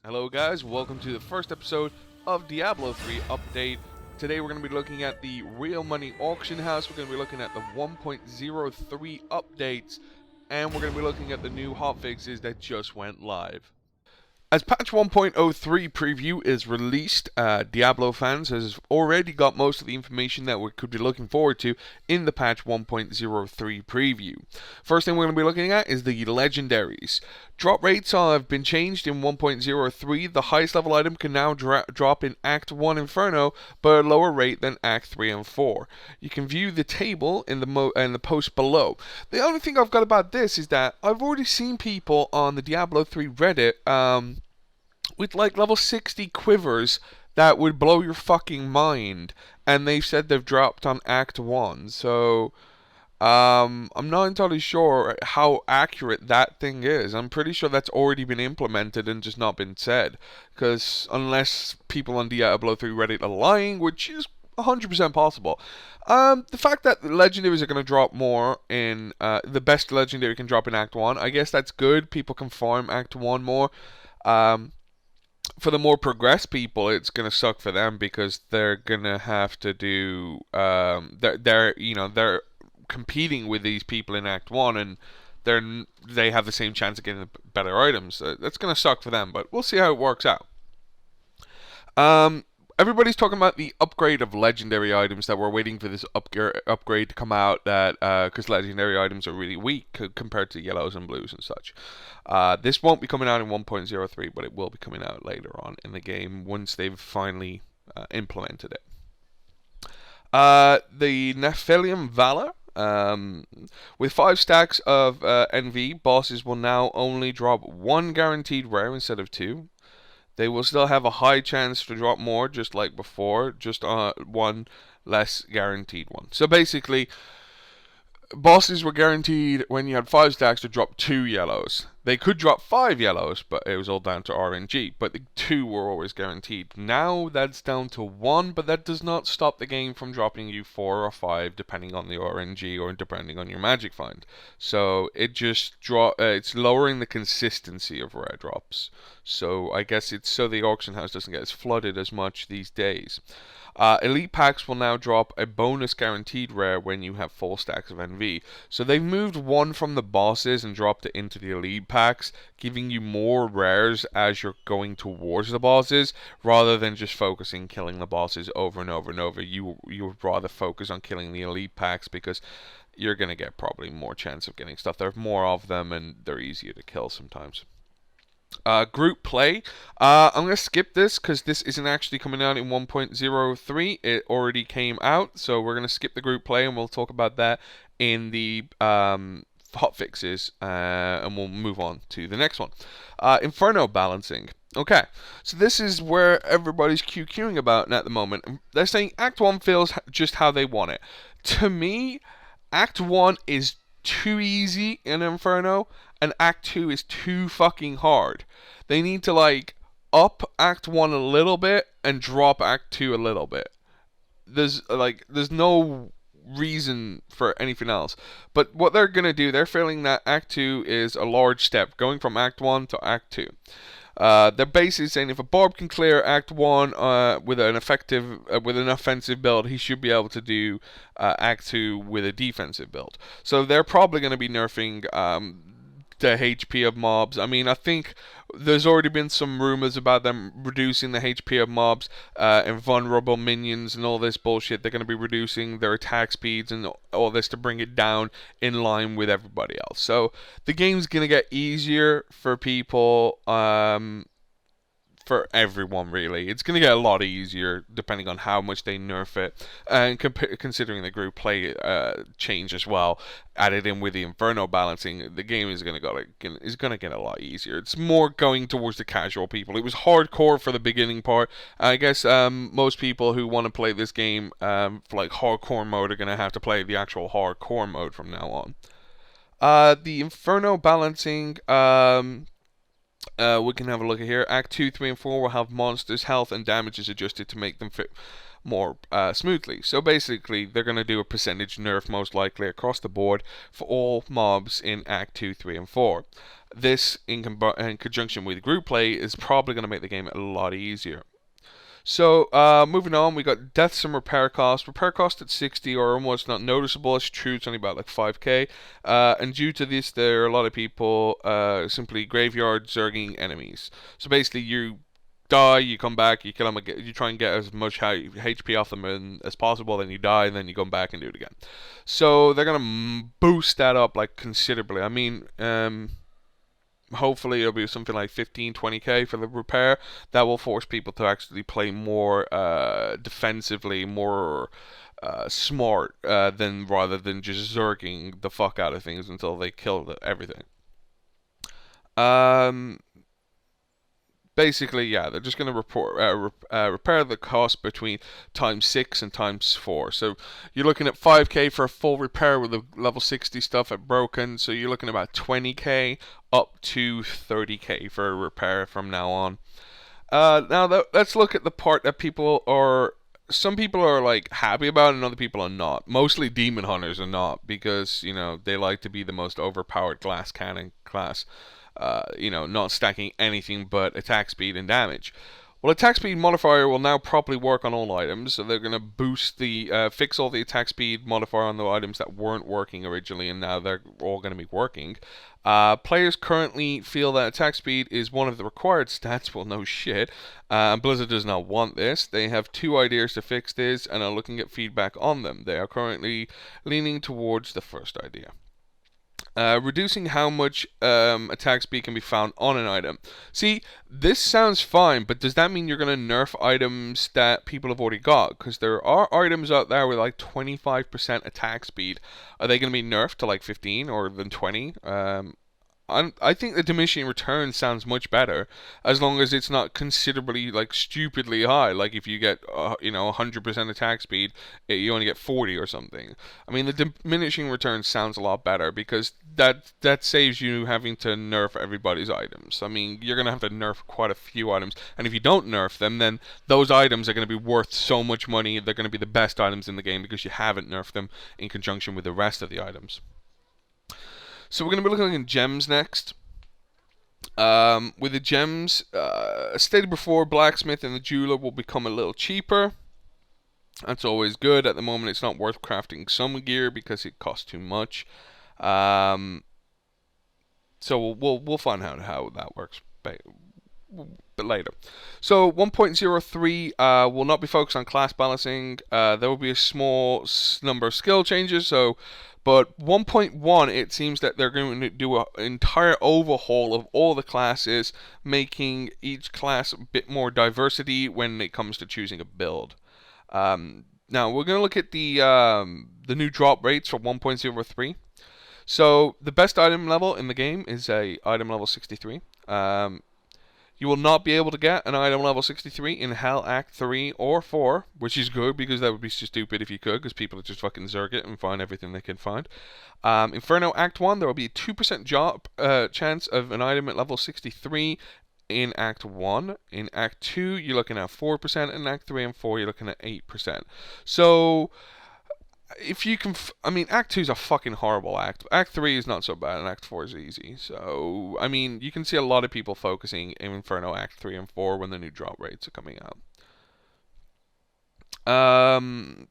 Hello guys, welcome to the first episode of Diablo 3 Update. Today we're going to be looking at the Real Money Auction House, we're going to be looking at the 1.03 updates, and we're going to be looking at the new hotfixes that just went live. As patch 1.03 preview is released, Diablo fans has already got most of the information that we could be looking forward to in the patch 1.03 preview. First thing we're going to be looking at is the legendaries. Drop rates have been changed in 1.03. The highest level item can now drop in Act 1 Inferno, but at a lower rate than Act 3 and 4. You can view the table in the post below. The only thing I've got about this is that I've already seen people on the Diablo 3 Reddit, with like level 60 quivers that would blow your fucking mind, and they've said they've dropped on Act 1. So I'm not entirely sure how accurate that thing is. I'm pretty sure that's already been implemented and just not been said, because unless people on Diablo 3 Reddit are lying, which is 100% possible. The fact that the legendaries are going to drop more in the best legendary can drop in Act 1, I guess that's good. People can farm Act 1 more. For the more progressed people, it's gonna suck for them because they're gonna have to do they're competing with these people in Act One, and they have the same chance of getting better items. That's gonna suck for them, but we'll see how it works out. Um, Everybody's talking about the upgrade of legendary items, that we're waiting for this upgrade to come out. That because legendary items are really weak compared to yellows and blues and such. This won't be coming out in 1.03, but it will be coming out later on in the game once they've finally implemented it. The Nephilim Valor. With 5 stacks of NV, bosses will now only drop 1 guaranteed rare instead of 2. They will still have a high chance to drop more, just like before, just one less guaranteed one. So basically, bosses were guaranteed when you had 5 stacks to drop 2 yellows. They could drop 5 yellows, but it was all down to RNG. But the 2 were always guaranteed. Now that's down to 1, but that does not stop the game from dropping you 4 or 5, depending on the RNG or depending on your magic find. So it just it's lowering the consistency of rare drops. So I guess it's so the auction house doesn't get as flooded as much these days. Elite packs will now drop a bonus guaranteed rare when you have 4 stacks of NV. So they've moved 1 from the bosses and dropped it into the elite packs, giving you more rares as you're going towards the bosses, rather than just focusing killing the bosses over and over and over. You would rather focus on killing the elite packs because you're gonna get probably more chance of getting stuff. There are more of them and they're easier to kill sometimes. Group play. I'm going to skip this because this isn't actually coming out in 1.03. It already came out, so we're going to skip the group play and we'll talk about that in the hotfixes, and we'll move on to the next one. Inferno balancing. Okay, so this is where everybody's QQing about at the moment. They're saying Act 1 feels just how they want it. To me, Act 1 is too easy in Inferno, and Act 2 is too fucking hard. They need to like up Act 1 a little bit and drop Act 2 a little bit. There's no reason for anything else. But what they're going to do, they're feeling that Act 2 is a large step going from Act 1 to Act 2. They're basically saying if a Barb can clear Act 1 with an offensive build, he should be able to do Act 2 with a defensive build. So they're probably going to be nerfing the HP of mobs. I mean, I think there's already been some rumors about them reducing the HP of mobs and vulnerable minions and all this bullshit. They're going to be reducing their attack speeds and all this to bring it down in line with everybody else. So the game's going to get easier for people, for everyone really. It's going to get a lot easier depending on how much they nerf it, and considering the group play change as well, added in with the Inferno balancing, the game is going to get a lot easier. It's more going towards the casual people. It was hardcore for the beginning part. I guess most people who want to play this game for like hardcore mode are going to have to play the actual hardcore mode from now on. The Inferno balancing, we can have a look at here. Act 2, 3, and 4 will have monsters' health and damages adjusted to make them fit more smoothly. So basically, they're going to do a percentage nerf most likely across the board for all mobs in Act 2, 3, and 4. This, in conjunction with group play, is probably going to make the game a lot easier. So, moving on, we got deaths and repair cost. Repair cost at 60 or almost not noticeable. It's true, it's only about like 5k. And due to this, there are a lot of people simply graveyard zerging enemies. So basically, you die, you come back, you kill them, you try and get as much HP off them as possible, then you die, and then you come back and do it again. So they're gonna boost that up like considerably. I mean, hopefully it'll be something like 15 20k for the repair. That will force people to actually play more defensively, more smart, than rather than just zerging the fuck out of things until they kill everything. um Basically, yeah, they're just going to repair the cost between times 6 and times 4. So you're looking at 5k for a full repair with the level 60 stuff at broken. So you're looking at about 20k up to 30k for a repair from now on. Now let's look at the part that some people are like happy about and other people are not. Mostly demon hunters are not, because they like to be the most overpowered glass cannon class. Not stacking anything but attack speed and damage. Well, attack speed modifier will now properly work on all items, so they're going to fix all the attack speed modifier on the items that weren't working originally, and now they're all going to be working. Players currently feel that attack speed is one of the required stats. Well, no shit. Blizzard does not want this. They have 2 ideas to fix this, and are looking at feedback on them. They are currently leaning towards the first idea. Reducing how much attack speed can be found on an item. See, this sounds fine, but does that mean you're going to nerf items that people have already got? Because there are items out there with like 25% attack speed. Are they going to be nerfed to like 15 or than 20? I think the diminishing return sounds much better, as long as it's not considerably like stupidly high. Like if you get 100% attack speed, you only get 40 or something. I mean, the diminishing return sounds a lot better, because that saves you having to nerf everybody's items. I mean, you're gonna have to nerf quite a few items, and if you don't nerf them, then those items are gonna be worth so much money. They're gonna be the best items in the game because you haven't nerfed them in conjunction with the rest of the items. So we're going to be looking at gems next. With the gems, as stated before, blacksmith and the jeweler will become a little cheaper. That's always good. At the moment, it's not worth crafting some gear because it costs too much. So we'll find out how that works bit later. So 1.03 will not be focused on class balancing. There will be a small number of skill changes. But 1.1, it seems that they're going to do an entire overhaul of all the classes, making each class a bit more diversity when it comes to choosing a build. Now we're going to look at the new drop rates for 1.03. So the best item level in the game is a item level 63. You will not be able to get an item level 63 in Hell Act 3 or 4, which is good, because that would be so stupid if you could, because people would just fucking zerg it and find everything they can find. Inferno Act 1, there will be a 2% chance of an item at level 63 in Act 1. In Act 2, you're looking at 4%. In Act 3 and 4, you're looking at 8%. So if you can, I mean, Act 2 is a fucking horrible act. Act 3 is not so bad, and Act 4 is easy. So, I mean, you can see a lot of people focusing in Inferno Act 3 and 4 when the new drop rates are coming out.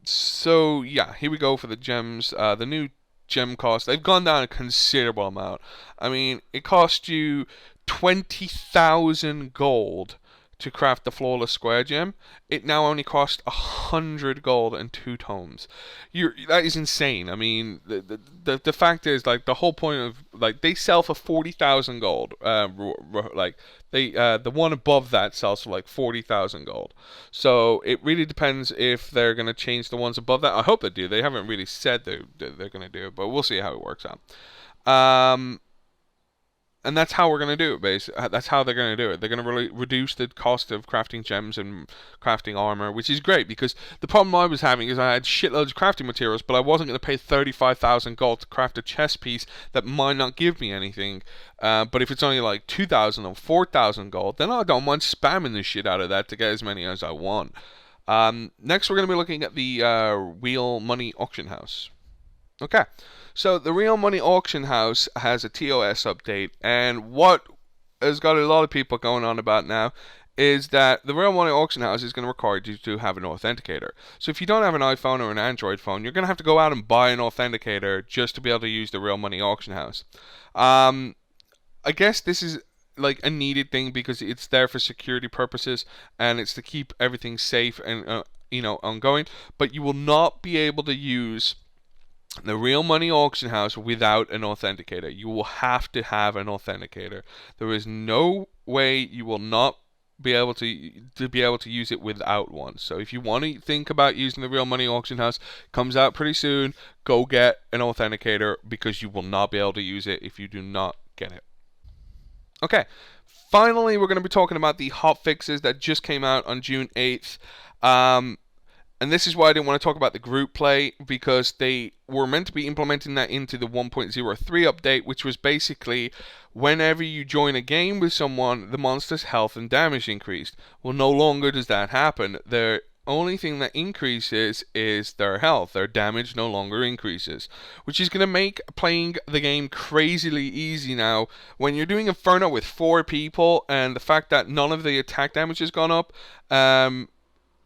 So, yeah, here we go for the gems. The new gem cost, they've gone down a considerable amount. I mean, it cost you 20,000 gold to craft the flawless square gem. It now only costs 100 gold and 2 tomes. That is insane. I mean, the fact is, like, the whole point of, like, they sell for 40,000 gold. The one above that sells for like 40,000 gold. So it really depends if they're gonna change the ones above that. I hope they do. They haven't really said they're gonna do it, but we'll see how it works out. And that's how we're going to do it, basically. That's how they're going to do it. They're going to reduce the cost of crafting gems and crafting armor, which is great, because the problem I was having is I had shitloads of crafting materials, but I wasn't going to pay 35,000 gold to craft a chest piece that might not give me anything. But if it's only like 2,000 or 4,000 gold, then I don't mind spamming the shit out of that to get as many as I want. Next, we're going to be looking at the Wheel Money Auction House. Okay, so the Real Money Auction House has a TOS update, and what has got a lot of people going on about now is that the Real Money Auction House is going to require you to have an authenticator. So if you don't have an iPhone or an Android phone, you're going to have to go out and buy an authenticator just to be able to use the Real Money Auction House. Um, I guess this is like a needed thing because it's there for security purposes and it's to keep everything safe and ongoing. But you will not be able to use the Real Money Auction House without an authenticator. You will have to have an authenticator. There is no way you will not be able to use it without one. So if you want to think about using the Real Money Auction House, comes out pretty soon, go get an authenticator because you will not be able to use it if you do not get it. Okay, finally, we're going to be talking about the hotfixes that just came out on June 8th. And this is why I didn't want to talk about the group play, because they were meant to be implementing that into the 1.03 update, which was basically whenever you join a game with someone, the monster's health and damage increased. Well, no longer does that happen. The only thing that increases is their health. Their damage no longer increases, which is going to make playing the game crazily easy now. When you're doing Inferno with 4 people, and the fact that none of the attack damage has gone up,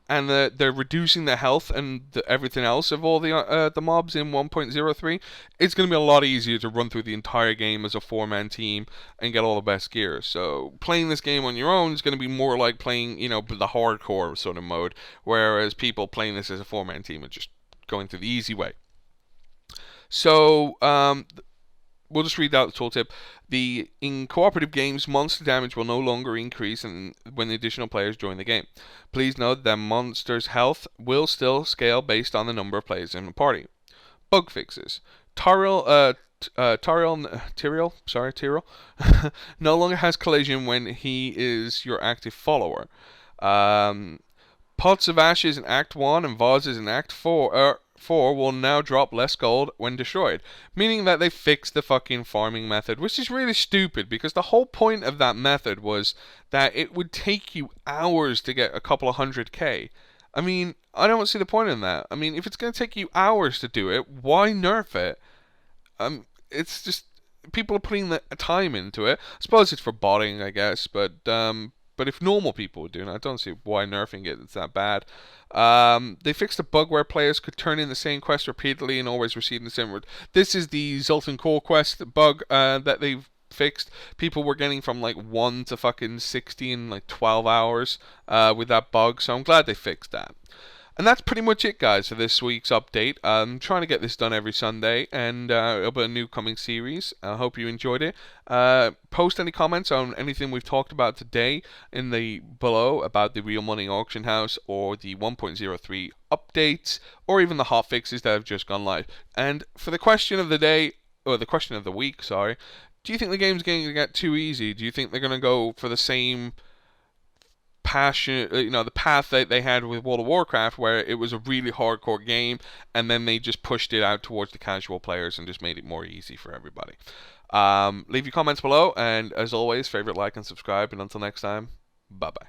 and they're reducing the health and everything else of all the mobs in 1.03, it's going to be a lot easier to run through the entire game as a 4-man team and get all the best gear. So playing this game on your own is going to be more like playing, the hardcore sort of mode, whereas people playing this as a 4-man team are just going through the easy way. So we'll just read out the tooltip. In cooperative games, monster damage will no longer increase when the additional players join the game. Please note that monster's health will still scale based on the number of players in the party. Bug fixes. Tyrell, no longer has collision when he is your active follower. Pots of Ashes in Act 1 and Vases in Act 4 will now drop less gold when destroyed, meaning that they fixed the fucking farming method, which is really stupid because the whole point of that method was that it would take you hours to get a couple of 100k. I mean, I don't see the point in that. I mean, if it's going to take you hours to do it, why nerf it? It's just people are putting the time into it. I suppose it's for botting, I guess, but if normal people were doing it, I don't see why nerfing it. It's that bad. They fixed a bug where players could turn in the same quest repeatedly and always receive the same reward. This is the Zoltan Core quest bug that they've fixed. People were getting from like 1 to fucking 60 in like 12 hours with that bug, so I'm glad they fixed that. And that's pretty much it, guys, for this week's update. I'm trying to get this done every Sunday, and it'll be a new coming series. I hope you enjoyed it. Post any comments on anything we've talked about today in the below about the Real Money Auction House or the 1.03 updates, or even the hotfixes that have just gone live. And for the question of the day, or the question of the week, sorry, do you think the game's going to get too easy? Do you think they're going to go for the same passion, the path that they had with World of Warcraft, where it was a really hardcore game, and then they just pushed it out towards the casual players and just made it more easy for everybody? Leave your comments below, and as always, favorite, like, and subscribe. And until next time, bye bye.